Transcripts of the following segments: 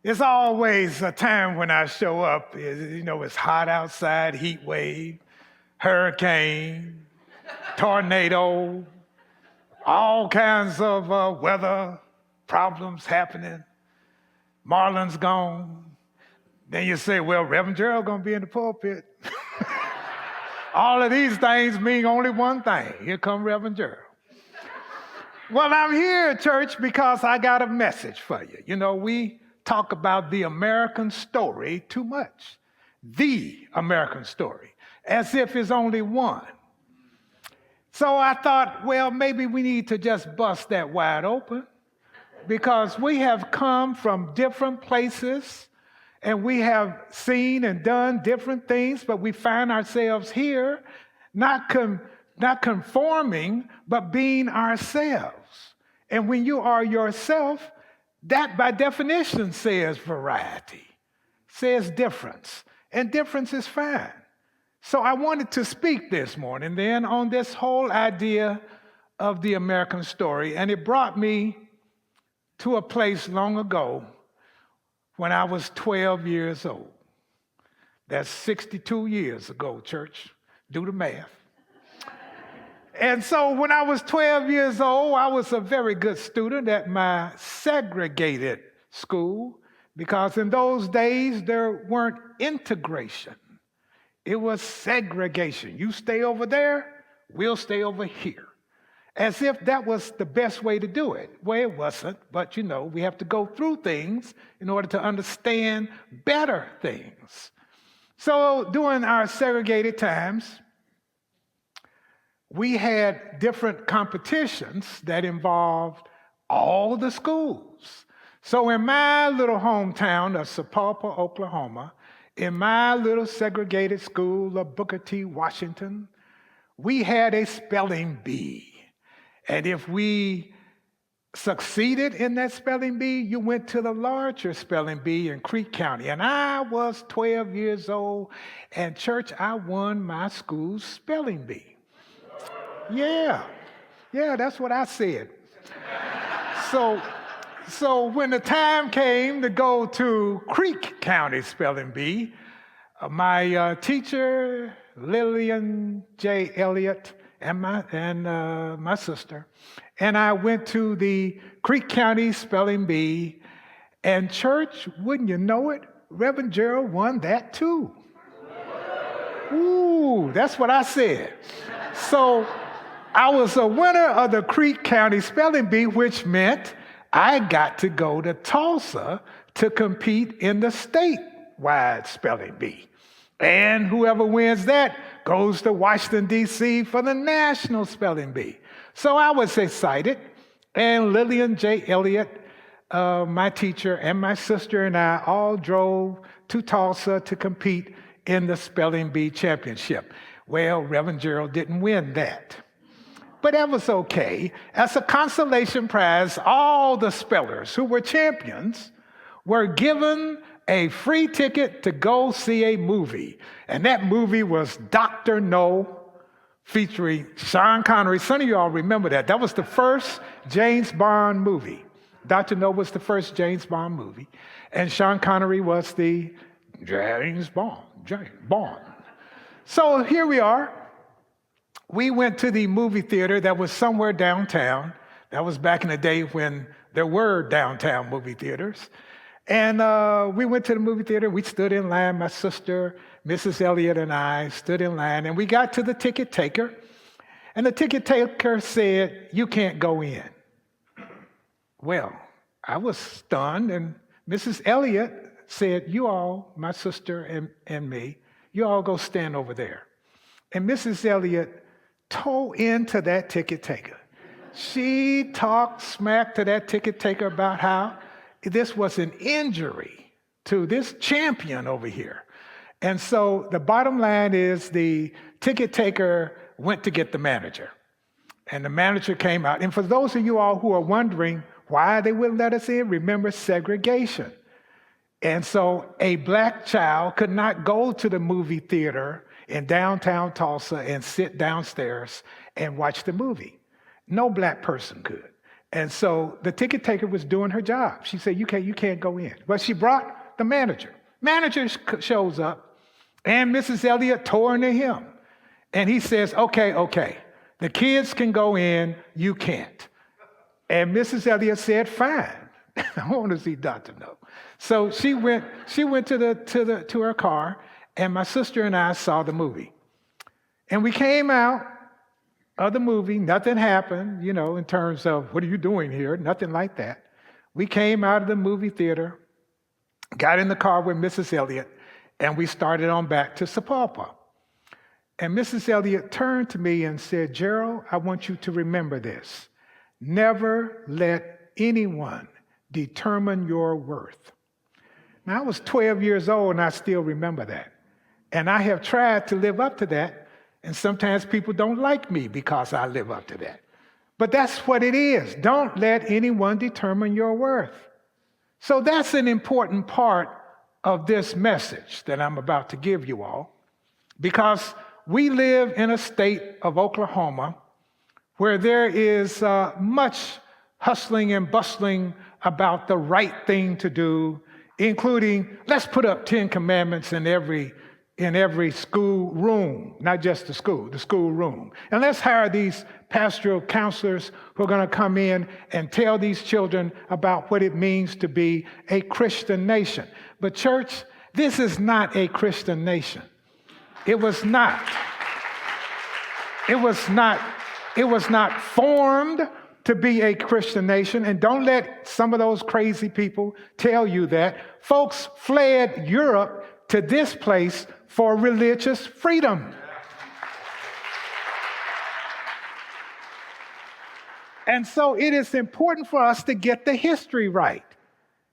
It's always a time when I show up. It's hot outside, heat wave, hurricane, tornado, all kinds of weather problems happening. Marlon's gone. Then you say, well, Reverend Gerald going to be in the pulpit. All of these things mean only one thing. Here come Reverend Gerald. Well, I'm here, church, because I got a message for you. We talk about the American story too much. The American story, as if it's only one. So I thought, well, maybe we need to just bust that wide open, because we have come from different places and we have seen and done different things, but we find ourselves here not conforming, but being ourselves. And when you are yourself, that by definition says variety, says difference, and difference is fine. So I wanted to speak this morning then on this whole idea of the American story, and it brought me to a place long ago when I was 12 years old. That's 62 years ago, church. Do the math. And so when I was 12 years old, I was a very good student at my segregated school, because in those days there weren't integration. It was segregation. You stay over there, we'll stay over here. As if that was the best way to do it. Well, it wasn't, but we have to go through things in order to understand better things. So during our segregated times, we had different competitions that involved all the schools. So in my little hometown of Sapulpa, Oklahoma, in my little segregated school of Booker T. Washington, we had a spelling bee. And if we succeeded in that spelling bee, you went to the larger spelling bee in Creek County. And I was 12 years old, and church, I won my school's spelling bee. Yeah, that's what I said. So when the time came to go to Creek County spelling bee, my teacher, Lillian J. Elliott, and my sister, and I went to the Creek County spelling bee, and church, wouldn't you know it, Reverend Gerald won that too. Ooh, that's what I said. So I was a winner of the Creek County spelling bee, which meant I got to go to Tulsa to compete in the statewide spelling bee. And whoever wins that goes to Washington, D.C. for the national spelling bee. So I was excited, and Lillian J. Elliott, my teacher, and my sister and I all drove to Tulsa to compete in the spelling bee championship. Well, Reverend Gerald didn't win that. But that was okay. As a consolation prize, all the spellers who were champions were given a free ticket to go see a movie. And that movie was Dr. No, featuring Sean Connery. Some of you all remember that. That was the first James Bond movie. Dr. No was the first James Bond movie. And Sean Connery was the James Bond. So here we are. We went to the movie theater that was somewhere downtown. That was back in the day when there were downtown movie theaters. And we went to the movie theater. We stood in line. My sister, Mrs. Elliott, and I stood in line. And we got to the ticket taker. And the ticket taker said, "You can't go in." Well, I was stunned. And Mrs. Elliott said, "You all, my sister and me, you all go stand over there." And Mrs. Elliott tore into that ticket taker. She talked smack to that ticket taker about how this was an injury to this champion over here. And so the bottom line is the ticket taker went to get the manager. And the manager came out. And for those of you all who are wondering why they wouldn't let us in, remember segregation. And so a black child could not go to the movie theater in downtown Tulsa and sit downstairs and watch the movie. No black person could. And so the ticket taker was doing her job. She said, you can't go in. But she brought the manager. Manager shows up, and Mrs. Elliott tore into him. And he says, okay, the kids can go in, you can't. And Mrs. Elliott said, fine. I want to see Dr. No. So she went to her car, and my sister and I saw the movie. And we came out of the movie, nothing happened, in terms of, what are you doing here? Nothing like that. We came out of the movie theater, got in the car with Mrs. Elliott, and we started on back to Sapulpa. And Mrs. Elliott turned to me and said, Gerald, I want you to remember this. Never let anyone determine your worth. Now, I was 12 years old, and I still remember that. And I have tried to live up to that, and sometimes people don't like me because I live up to that. But that's what it is. Don't let anyone determine your worth. So that's an important part of this message that I'm about to give you all, because we live in a state of Oklahoma where there is much hustling and bustling about the right thing to do, including let's put up 10 commandments in every school room, not just the school room. And let's hire these pastoral counselors who are going to come in and tell these children about what it means to be a Christian nation. But church, this is not a Christian nation. It was not. It was not formed to be a Christian nation. And don't let some of those crazy people tell you that. Folks fled Europe to this place for religious freedom. And so it is important for us to get the history right.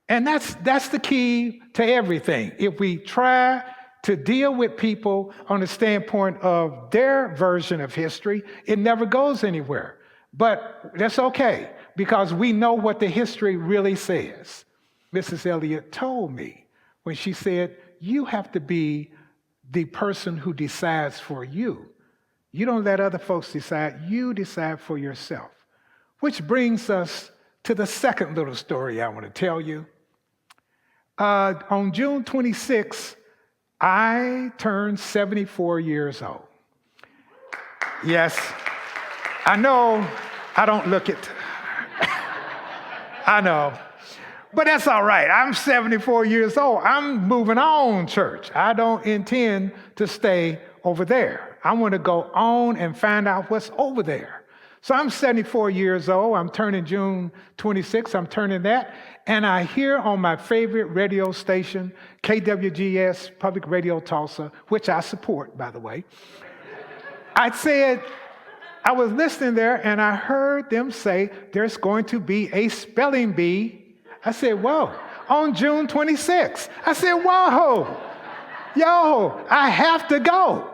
And that's the key to everything. If we try to deal with people on the standpoint of their version of history, it never goes anywhere. But that's okay, because we know what the history really says. Mrs. Elliott told me when she said, you have to be the person who decides for you. You don't let other folks decide, you decide for yourself. Which brings us to the second little story I want to tell you. On June 26th, I turned 74 years old. Yes, I know I don't look it. I know. But that's all right. I'm 74 years old. I'm moving on, church. I don't intend to stay over there. I want to go on and find out what's over there. So I'm 74 years old. I'm turning June 26th. I'm turning that. And I hear on my favorite radio station, KWGS, Public Radio Tulsa, which I support, by the way. I was listening there and I heard them say there's going to be a spelling bee. I said, whoa, on June 26th. I said, whoa, I have to go.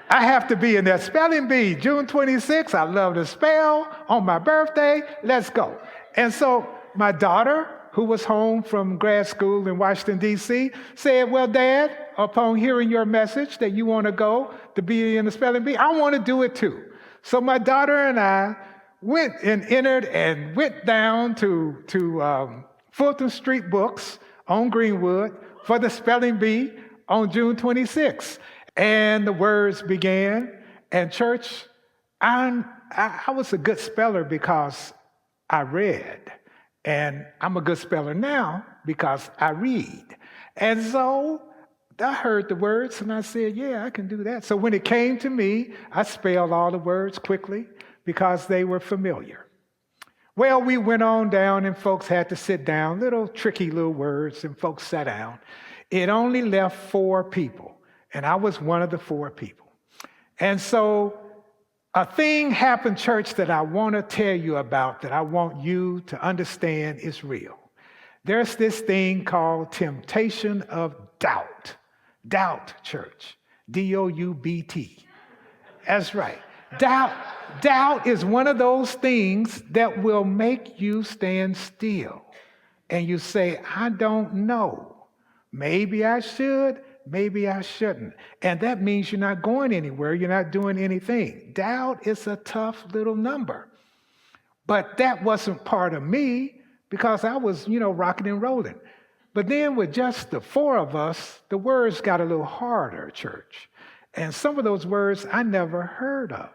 I have to be in that spelling bee. June 26th, I love to spell on my birthday. Let's go. And so my daughter, who was home from grad school in Washington, D.C., said, well, Dad, upon hearing your message that you want to go to be in the spelling bee, I want to do it too. So my daughter and I went and entered and went down to Fulton Street Books on Greenwood for the spelling bee on June 26th. And the words began. And church, I was a good speller because I read. And I'm a good speller now because I read. And so I heard the words and I said, yeah, I can do that. So when it came to me, I spelled all the words quickly because they were familiar. Well, we went on down and folks had to sit down, little tricky little words, and folks sat down. It only left 4 people, and I was one of the 4 people. And so a thing happened, church, that I want to tell you about, that I want you to understand is real. There's this thing called temptation of doubt. Doubt, church. D-O-U-B-T. That's right. Doubt is one of those things that will make you stand still. And you say, I don't know. Maybe I should, maybe I shouldn't. And that means you're not going anywhere. You're not doing anything. Doubt is a tough little number. But that wasn't part of me because I was, rocking and rolling. But then with just the four of us, the words got a little harder, church. And some of those words I never heard of.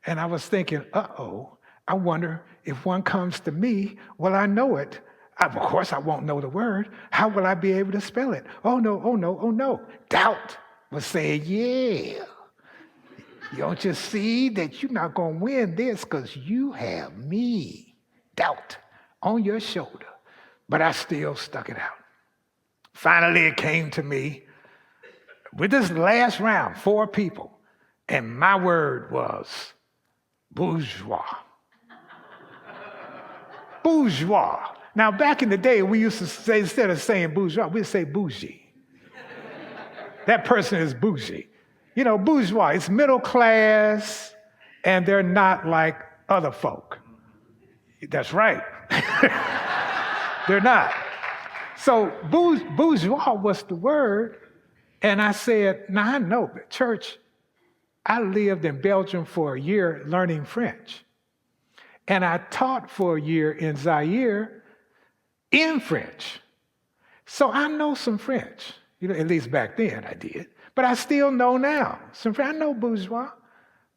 And I was thinking, I wonder if one comes to me, will I know it? Of course I won't know the word. How will I be able to spell it? Oh no, oh no, oh no. Doubt was saying, yeah. You don't just see that you're not going to win this because you have me. Doubt on your shoulder. But I still stuck it out. Finally, it came to me with this last round, 4 people. And my word was bourgeois. Bourgeois. Now, back in the day, we used to say, instead of saying bourgeois, we'd say bougie. That person is bougie. Bourgeois, it's middle class, and they're not like other folk. That's right. They're not. So bourgeois was the word, and I said, now I know, but church, I lived in Belgium for a year learning French. And I taught for a year in Zaire in French. So I know some French, at least back then I did. But I still know now. I know bourgeois.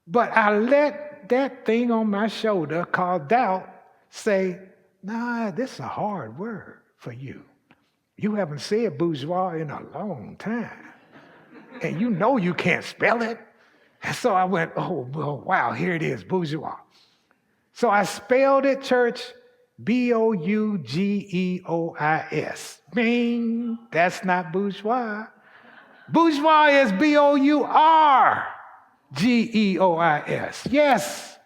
But I let that thing on my shoulder called doubt say, nah, this is a hard word for you. You haven't said bourgeois in a long time. And you can't spell it. And so I went, oh, well, wow, here it is, bourgeois. So I spelled it, church, Bougeois. Bing, that's not bourgeois. Bourgeois is Bourgeois. Yes.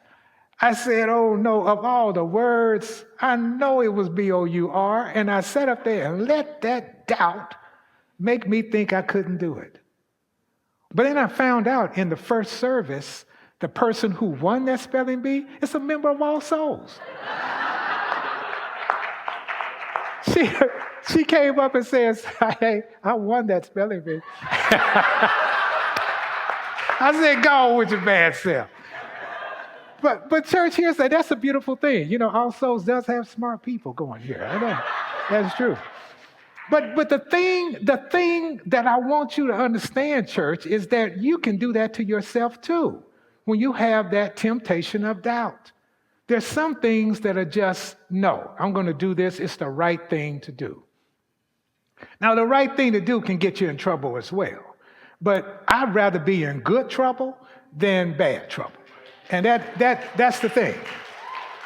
I said, oh no, of all the words, I know it was Bour, and I sat up there and let that doubt make me think I couldn't do it. But then I found out in the first service, the person who won that spelling bee is a member of All Souls. She came up and says, hey, I won that spelling bee. I said, go on with your bad self. But church, that's a beautiful thing. All Souls does have smart people going here. I know. That's true. But the thing that I want you to understand, church, is that you can do that to yourself too when you have that temptation of doubt. There's some things that are just, no, I'm going to do this. It's the right thing to do. Now, the right thing to do can get you in trouble as well. But I'd rather be in good trouble than bad trouble. And that's the thing.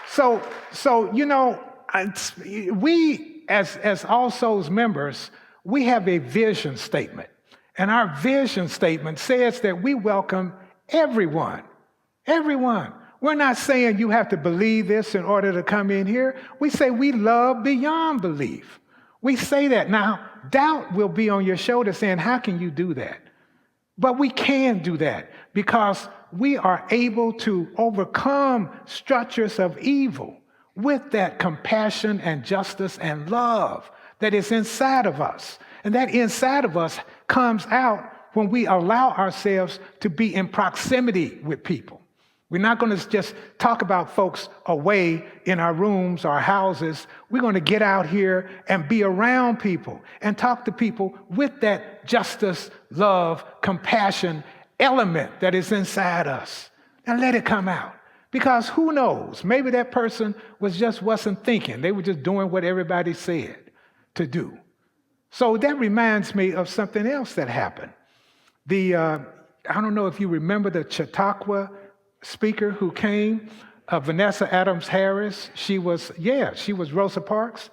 So we as All Souls members, we have a vision statement. And our vision statement says that we welcome everyone. Everyone. We're not saying you have to believe this in order to come in here. We say we love beyond belief. We say that. Now, doubt will be on your shoulder saying, how can you do that? But we can do that because we are able to overcome structures of evil with that compassion and justice and love that is inside of us. And that inside of us comes out when we allow ourselves to be in proximity with people. We're not going to just talk about folks away in our rooms, our houses. We're going to get out here and be around people and talk to people with that justice, love, compassion element that is inside us. And let it come out. Because who knows? Maybe that person wasn't thinking. They were just doing what everybody said to do. So that reminds me of something else that happened. I don't know if you remember the Chautauqua speaker who came, Vanessa Adams Harris. She was Rosa Parks.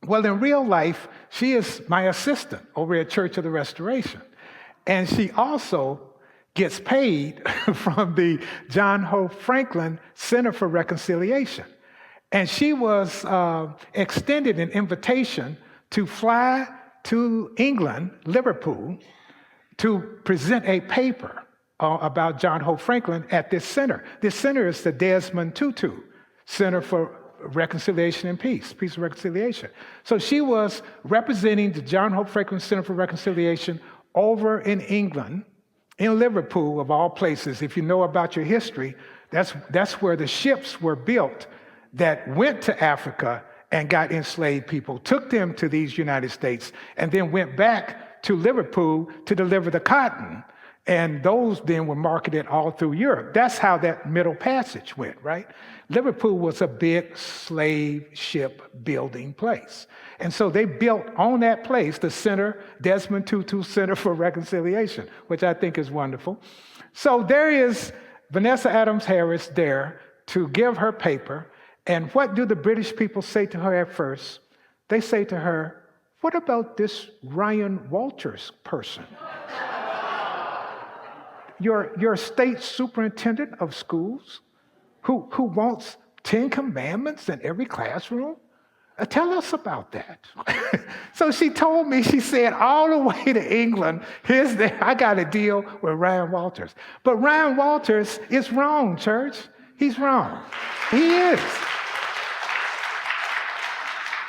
Well, in real life, she is my assistant over at Church of the Restoration. And she also gets paid from the John Hope Franklin Center for Reconciliation. And she was extended an invitation to fly to England, Liverpool, to present a paper about John Hope Franklin at this center. This center is the Desmond Tutu Center for Reconciliation and Peace and Reconciliation. So she was representing the John Hope Franklin Center for Reconciliation over in England, in Liverpool, of all places. If you know about your history, That's where the ships were built that went to Africa and got enslaved people, took them to these United States, and then went back to Liverpool to deliver the cotton. And those then were marketed all through Europe. That's how that Middle Passage went, right? Liverpool was a big slave ship building place. And so they built on that place the center, Desmond Tutu Center for Reconciliation, which I think is wonderful. So there is Vanessa Adams Harris there to give her paper. And what do the British people say to her at first? They say to her, "What about this Ryan Walters person? Your state superintendent of schools who wants 10 commandments in every classroom? Tell us about that." So she told me, she said, all the way to England, I got a deal with Ryan Walters. But Ryan Walters is wrong, church. He's wrong. He is.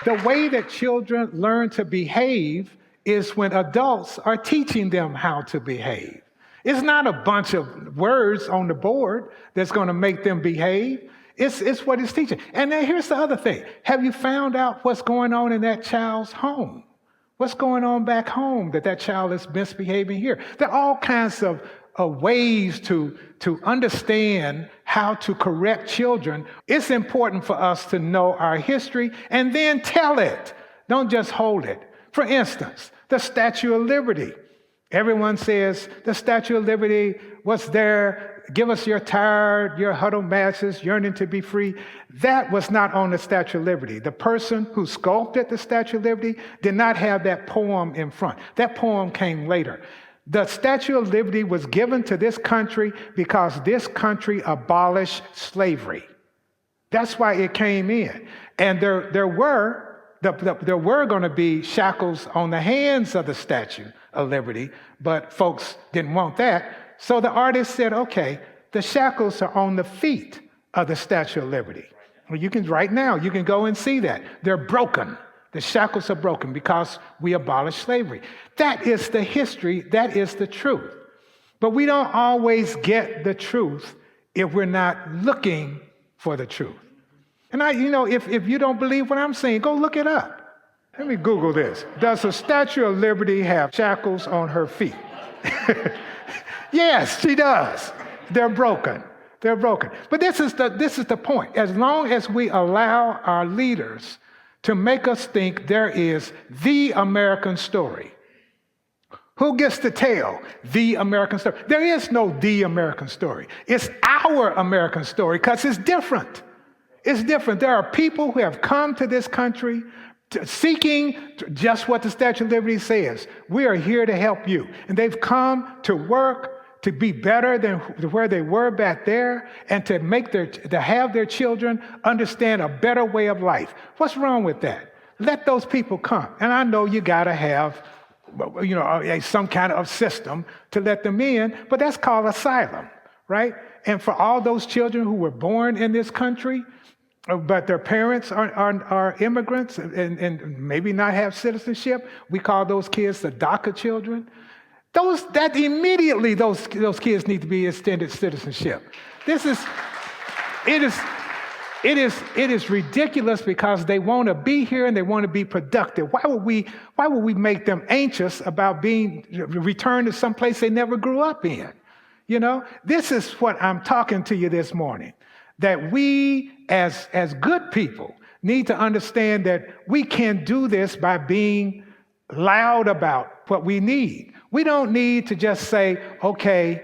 The way that children learn to behave is when adults are teaching them how to behave. It's not a bunch of words on the board that's going to make them behave. It's what it's teaching. And then here's the other thing. Have you found out what's going on in that child's home? What's going on back home that child is misbehaving here? There are all kinds of ways to understand how to correct children. It's important for us to know our history and then tell it. Don't just hold it. For instance, the Statue of Liberty. Everyone says the Statue of Liberty was there. Give us your tired, your huddled masses yearning to be free. That was not on the Statue of Liberty. The person who sculpted the Statue of Liberty did not have that poem in front. That poem came later. The Statue of Liberty was given to this country because this country abolished slavery. That's why it came in. And there were going to be shackles on the hands of the Statue of Liberty, but folks didn't want that. So the artist said, okay, the shackles are on the feet of the Statue of Liberty. Well, right now, you can go and see that. They're broken. The shackles are broken because we abolished slavery. That is the history. That is the truth. But we don't always get the truth if we're not looking for the truth. And if you don't believe what I'm saying, go look it up. Let me Google this. Does the Statue of Liberty have shackles on her feet? Yes, she does. They're broken. They're broken. But this is the point. As long as we allow our leaders to make us think there is the American story, who gets to tell the American story? There is no the American story. It's our American story because it's different. It's different. There are people who have come to this country seeking just what the Statue of Liberty says. We are here to help you. And they've come to work to be better than where they were back there and to have their children understand a better way of life. What's wrong with that? Let those people come. And I know you got to have some kind of system to let them in, but that's called asylum, right? And for all those children who were born in this country, but their parents are immigrants and maybe not have citizenship, we call those kids the DACA children. Those kids need to be extended citizenship. It is ridiculous because they want to be here and they want to be productive. Why would we make them anxious about being returned to some place they never grew up in? This is what I'm talking to you this morning. That we as good people need to understand that we can do this by being loud about what we need. We don't need to just say, okay,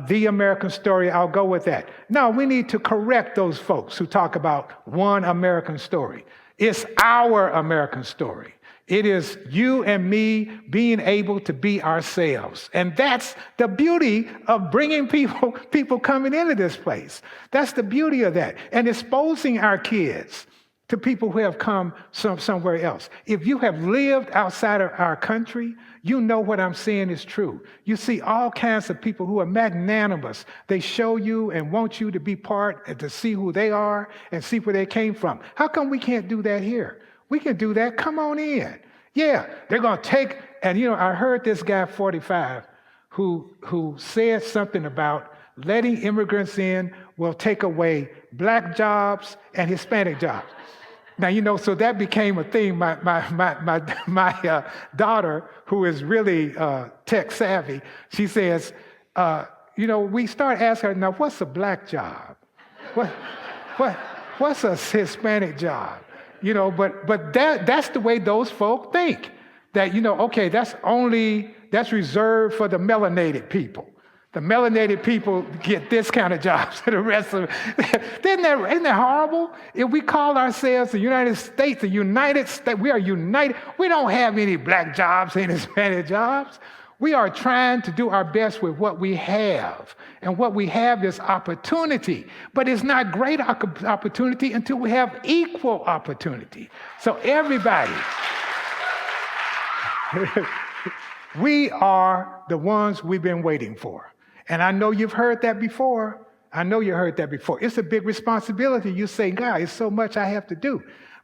the American story, I'll go with that. No, we need to correct those folks who talk about one American story. It's our American story. It is you and me being able to be ourselves. And that's the beauty of bringing people coming into this place. That's the beauty of that. And exposing our kids to people who have come somewhere else. If you have lived outside of our country, you know what I'm saying is true. You see all kinds of people who are magnanimous. They show you and want you to be part and to see who they are and see where they came from. How come we can't do that here? We can do that. Come on in. Yeah, they're going to take, and I heard this guy 45 who said something about letting immigrants in will take away black jobs and Hispanic jobs. Now, so that became a thing. My daughter, who is really tech savvy, she says, we start asking her, now, what's a black job? What's a Hispanic job? But that's the way those folk think. That, okay, that's reserved for the melanated people. The melanated people get this kind of jobs to the rest of it. Isn't that horrible? If we call ourselves the United States, we are united. We don't have any black jobs and Hispanic jobs. We are trying to do our best with what we have. And what we have is opportunity. But it's not great opportunity until we have equal opportunity. So everybody, we are the ones we've been waiting for. And I know you've heard that before. It's a big responsibility. You say, God, it's so much I have to do.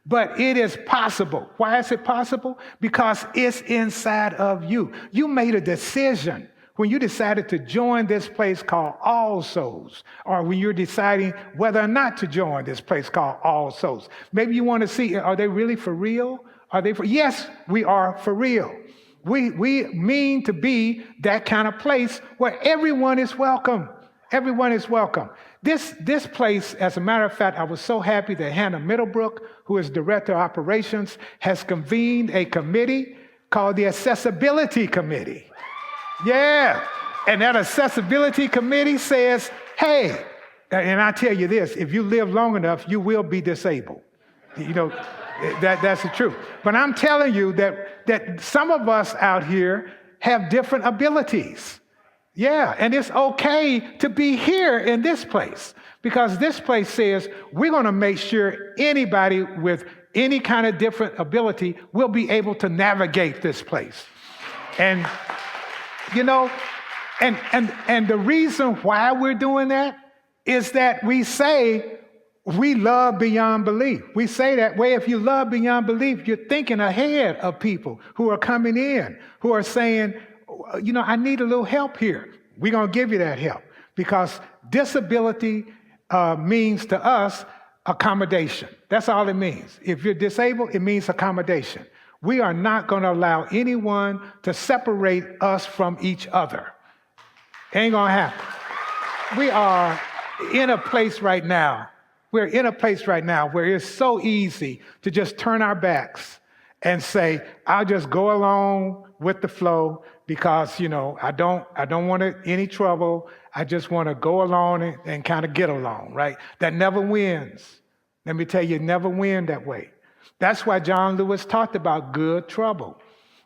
But it is possible. Why is it possible? Because it's inside of you. You made a decision when you decided to join this place called All Souls, or when you're deciding whether or not to join this place called All Souls. Maybe you want to see, are they really for real? Yes, we are for real. We mean to be that kind of place where everyone is welcome. Everyone is welcome. This place, as a matter of fact, I was so happy that Hannah Middlebrook, who is Director of Operations, has convened a committee called the Accessibility Committee. Yeah. And that Accessibility Committee says, hey, and I tell you this, if you live long enough, you will be disabled. That's the truth. But I'm telling you that some of us out here have different abilities. Yeah, and it's okay to be here in this place because this place says we're going to make sure anybody with any kind of different ability will be able to navigate this place. And, and the reason why we're doing that is that we say we love beyond belief. We say that way, if you love beyond belief, you're thinking ahead of people who are coming in, who are saying, I need a little help here. We're going to give you that help because disability means to us accommodation. That's all it means. If you're disabled, it means accommodation. We are not going to allow anyone to separate us from each other. Ain't going to happen. We are in a place right now. We're in a place right now where it's so easy to just turn our backs and say, I'll just go along with the flow because, I don't want any trouble. I just want to go along and kind of get along, right? That never wins. Let me tell you, never win that way. That's why John Lewis talked about good trouble,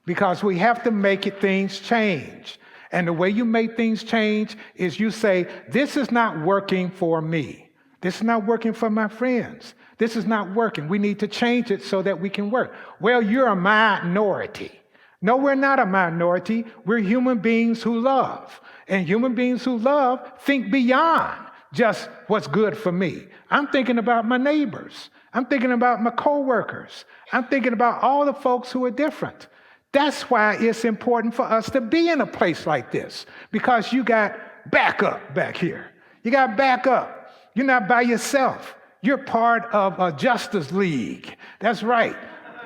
because we have to make things change. And the way you make things change is you say, this is not working for me. This is not working for my friends. This is not working. We need to change it so that we can work. Well, you're a minority. No, we're not a minority. We're human beings who love. And human beings who love think beyond just what's good for me. I'm thinking about my neighbors. I'm thinking about my coworkers. I'm thinking about all the folks who are different. That's why it's important for us to be in a place like this, because you got backup back here. You got backup. You're not by yourself. You're part of a justice league. That's right.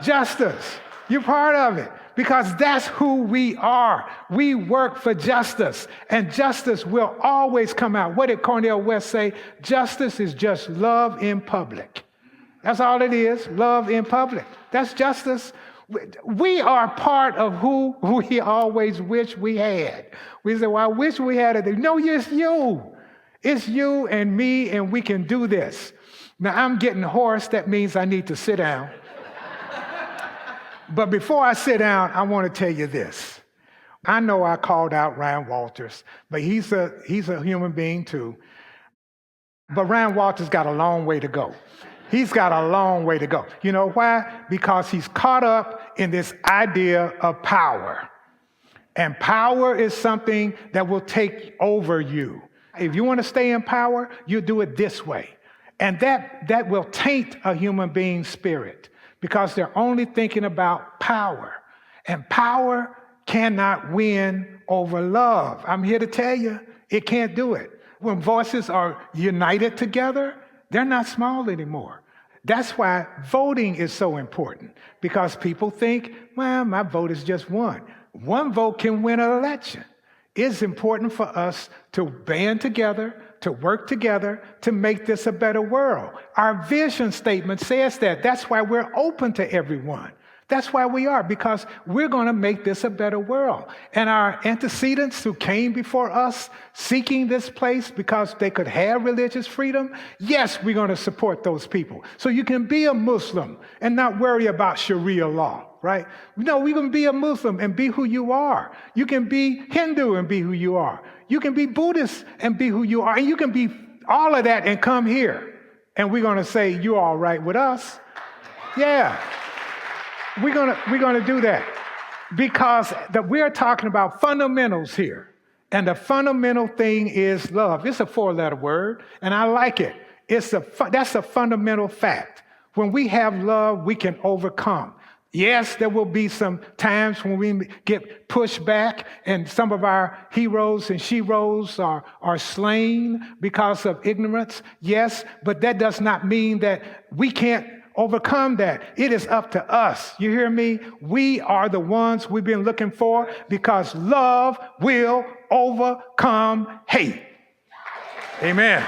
Justice. You're part of it because that's who we are. We work for justice, and justice will always come out. What did Cornel West say? Justice is just love in public. That's all it is, love in public. That's justice. We are part of who we always wish we had. We say, well, I wish we had it. No, it's you. It's you and me, and we can do this. Now, I'm getting hoarse. That means I need to sit down. But before I sit down, I want to tell you this. I know I called out Ryan Walters, but he's a human being too. But Ryan Walters got a long way to go. He's got a long way to go. You know why? Because he's caught up in this idea of power. And power is something that will take over you. If you want to stay in power, you do it this way. And that will taint a human being's spirit because they're only thinking about power. And power cannot win over love. I'm here to tell you, it can't do it. When voices are united together, they're not small anymore. That's why voting is so important, because people think, well, my vote is just one. One vote can win an election. It's important for us to band together, to work together, to make this a better world. Our vision statement says that. That's why we're open to everyone. That's why we are, because we're going to make this a better world. And our antecedents who came before us seeking this place because they could have religious freedom, yes, we're going to support those people. So you can be a Muslim and not worry about Sharia law, right? No, we can be a Muslim and be who you are. You can be Hindu and be who you are. You can be Buddhist and be who you are. And you can be all of that and come here. And we're going to say, you're all right with us. Yeah. We're gonna do that because we're talking about fundamentals here. And the fundamental thing is love. It's a 4-letter word, and I like it. That's a fundamental fact. When we have love, we can overcome. Yes, there will be some times when we get pushed back and some of our heroes and sheroes are slain because of ignorance. Yes, but that does not mean that we can't overcome that. It is up to us. You hear me? We are the ones we've been looking for, because love will overcome hate. Amen.